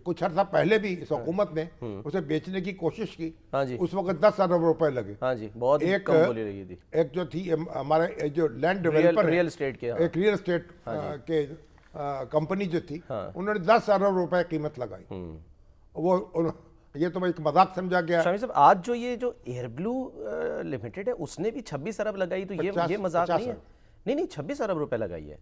کچھ عرصہ پہلے بھی اس حکومت نے اسے بیچنے کی کوشش کی. اس وقت 10 ارب روپے لگے. بہت کم بولی لگی تھی. ایک جو تھی ہمارے جو لینڈ ڈیولپر ریئل اسٹیٹ کے, ایک ریئل اسٹیٹ کے کمپنی جو تھی, انہوں نے 10 ارب روپے قیمت لگائی. وہ یہ تو ایک مذاق سمجھا گیا. شامی صاحب آج جو یہ جو ایئر بلو لمیٹڈ ہے اس نے بھی 26 ارب لگائی, تو یہ مذاق نہیں ہے. نہیں 26 ارب روپے لگائی ہے.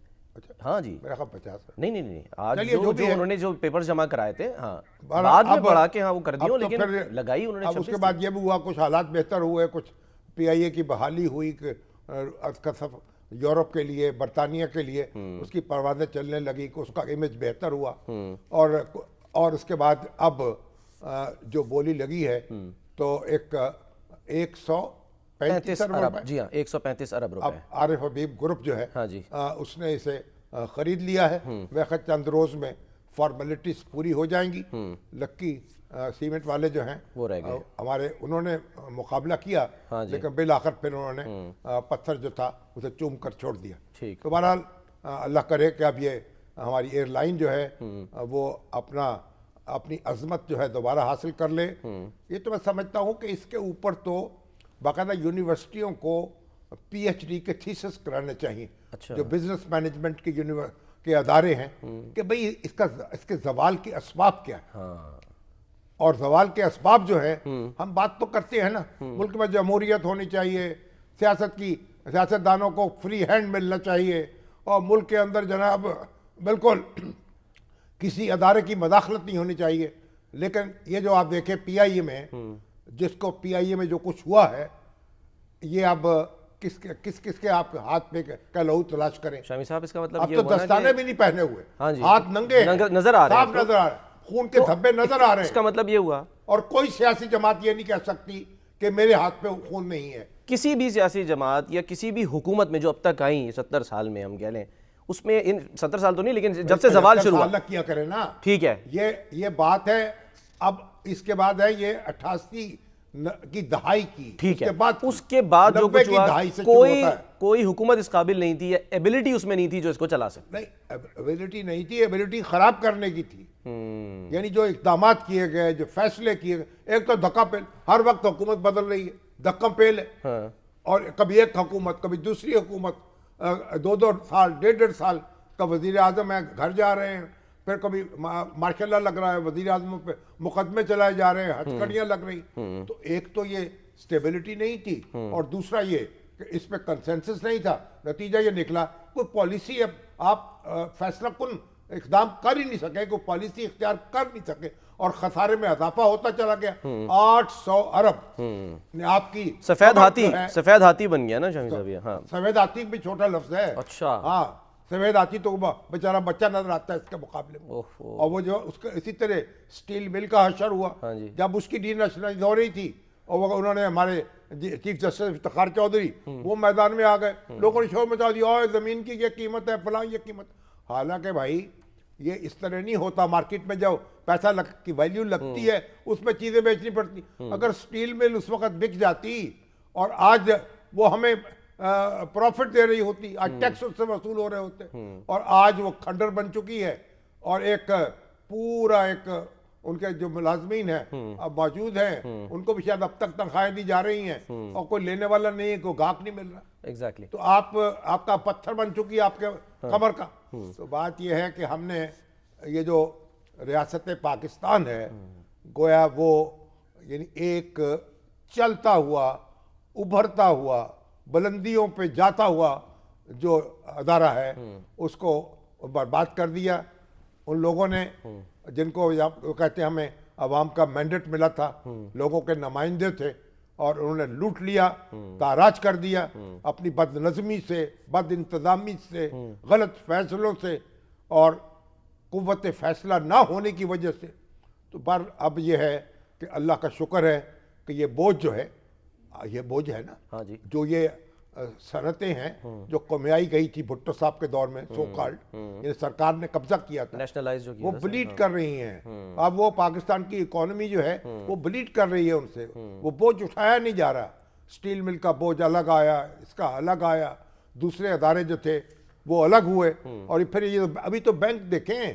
ہاں جی میرا خیال 50. نہیں آج جو انہوں نے جو پیپرز جمع کرائے تھے, ہاں بعد میں بڑھا کے وہ کر دیوں, لیکن لگائی انہوں نے. اس کے بعد یہ بھی ہوا, کچھ حالات بہتر ہوئے, کچھ پی آئی اے کی بحالی ہوئی یورپ کے لیے, برطانیہ کے لیے اس کی پروازیں چلنے لگی, کہ اس کا امیج بہتر ہوا. اور اس کے بعد اب جو بولی لگی ہے تو 135 ارب. جی ہاں 135 ارب روپے. اب عارف حبیب گروپ جو ہے اس نے اسے خرید لیا ہے. وقت چند روز میں فارمیلٹیز پوری ہو جائیں گی. لکی سیمنٹ والے جو ہیں وہ رہ گئے ہمارے, انہوں نے مقابلہ کیا, لیکن بالآخر پھر انہوں نے پتھر جو تھا اسے چوم کر چھوڑ دیا. تو بہرحال اللہ کرے کہ اب یہ ہماری ایئر لائن جو ہے وہ اپنی عظمت جو ہے دوبارہ حاصل کر لے. یہ تو میں سمجھتا ہوں کہ اس کے اوپر تو باقاعدہ یونیورسٹیوں کو پی ایچ ڈی کے تھیسس کرانے چاہیے, جو بزنس مینجمنٹ کے ادارے ہیں, کہ بھئی اس کے زوال کے اسباب کیا ہیں. اور زوال کے اسباب جو ہے, ہم بات تو کرتے ہیں نا, ملک میں جمہوریت ہونی چاہیے, سیاستدانوں کو فری ہینڈ ملنا چاہیے, اور ملک کے اندر جناب بالکل کسی ادارے کی مداخلت نہیں ہونی چاہیے. لیکن یہ جو آپ دیکھیں پی آئی اے میں, جس کو پی آئی اے میں جو کچھ ہوا ہے, یہ اب کس کے آپ ہاتھ پہ کا لہو تلاش کریں. شامی صاحب اس کا مطلب اب تو دستانے بھی نہیں پہنے ہوئے, ہاتھ ننگے نظر آ رہے ہیں, صاف نظر آ رہے ہیں, خون کے دھبے نظر آ رہے ہیں. اس کا مطلب یہ ہوا, اور کوئی سیاسی جماعت یہ نہیں کہہ سکتی کہ میرے ہاتھ پہ خون نہیں ہے. کسی بھی سیاسی جماعت یا کسی بھی حکومت میں جو اب تک آئیں 70 سال میں, ہم کہہ لیں اس میں 70 سال تو نہیں, لیکن جب سے زوال شروع ہوا, کیا کرے نا, ٹھیک ہے, یہ بات ہے. اب اس کے بعد ہے یہ 88 کی دہائی کی, ٹھیک ہے, اس کے بعد جو کچھ ہوا, کوئی حکومت اس قابل نہیں تھی, ایبلٹی اس میں نہیں تھی جو اس کو چلا سکتے. نہیں ایبلٹی نہیں تھی, ایبلٹی خراب کرنے کی تھی. یعنی جو اقدامات کیے گئے, جو فیصلے کیے گئے, ایک تو دھکا پیل, ہر وقت حکومت بدل رہی ہے, دھکا پیل ہے, اور کبھی ایک حکومت کبھی دوسری حکومت, 2 سال 1.5 سال کا وزیر اعظم ہے, گھر جا رہے ہیں, پھر کبھی ماشاء اللہ لگ رہا ہے, وزیر اعظم پہ مقدمے چلائے جا رہے ہیں, ہتھکڑیاں لگ رہی. تو ایک تو یہ سٹیبلٹی نہیں تھی, اور دوسرا یہ کہ اس پہ کنسنسس نہیں تھا. نتیجہ یہ نکلا کوئی پالیسی اب آپ فیصلہ کن اقدام کر ہی نہیں سکے, کوئی پالیسی اختیار کر نہیں سکے, اور خسارے میں اضافہ ہوتا چلا گیا. 800 ارب آپ کی سفید ہاتھی بن گیا نا شامی صاحب. ہاں سفید ہاتھی بھی چھوٹا لفظ ہے. اچھا, ہاں سفید ہاتھی تو بیچارہ بچہ نظر آتا ہے اس کے مقابلے میں. اور وہ جو اس کا اسی طرح سٹیل مل کا حشر ہوا, جب اس کی ڈی نیشنلائز ہو رہی تھی, اور انہوں نے ہمارے چیف جسٹس افتخار چودھری وہ میدان میں آ گئے, لوگوں نے شور مچا دیا, اور زمین کی یہ قیمت ہے, فلاں یہ قیمت. حالانکہ بھائی یہ اس طرح نہیں ہوتا. مارکیٹ میں جو پیسہ کی ویلیو لگتی ہے اس میں چیزیں بیچنی پڑتی. اگر سٹیل مل اس وقت بک جاتی اور آج وہ ہمیں پروفٹ دے رہی ہوتی, آج ٹیکس اس سے وصول ہو رہے ہوتے, اور آج وہ کھنڈر بن چکی ہے, اور ایک پورا ایک ان کے جو ملازمین ہیں اب موجود ہیں, ان کو بھی شاید اب تک تنخواہیں دی جا رہی ہیں, اور کوئی لینے والا نہیں ہے, کوئی گاہک نہیں مل رہا. ایگزیکٹلی. تو آپ کا پتھر بن چکی ہے آپ کے کمر کا. تو بات یہ ہے کہ ہم نے یہ جو ریاست پاکستان ہے, گویا وہ یعنی ایک چلتا ہوا, ابھرتا ہوا, بلندیوں پہ جاتا ہوا جو ادارہ ہے, اس کو برباد کر دیا. ان لوگوں نے جن کو کہتے ہیں ہمیں عوام کا مینڈیٹ ملا تھا, لوگوں کے نمائندے تھے, اور انہوں نے لوٹ لیا, تاراج کر دیا اپنی بد نظمی سے, بد انتظامی سے, غلط فیصلوں سے, اور قوت فیصلہ نہ ہونے کی وجہ سے. تو اب یہ ہے کہ اللہ کا شکر ہے کہ یہ بوجھ جو ہے, یہ بوجھ ہے نا, جو یہ صنعتیں ہیں جو کمیائی گئی تھی بھٹو صاحب کے دور میں, سو کالڈ, یعنی سرکار نے قبضہ کیا تھا, وہ بلیڈ کر رہی ہیں. اب وہ پاکستان کی اکانومی جو ہے وہ بلیڈ کر رہی ہے ان سے, وہ بوجھ اٹھایا نہیں جا رہا. سٹیل مل کا بوجھ الگ آیا, اس کا الگ آیا, دوسرے ادارے جو تھے وہ الگ ہوئے. اور پھر یہ ابھی تو بینک دیکھیں,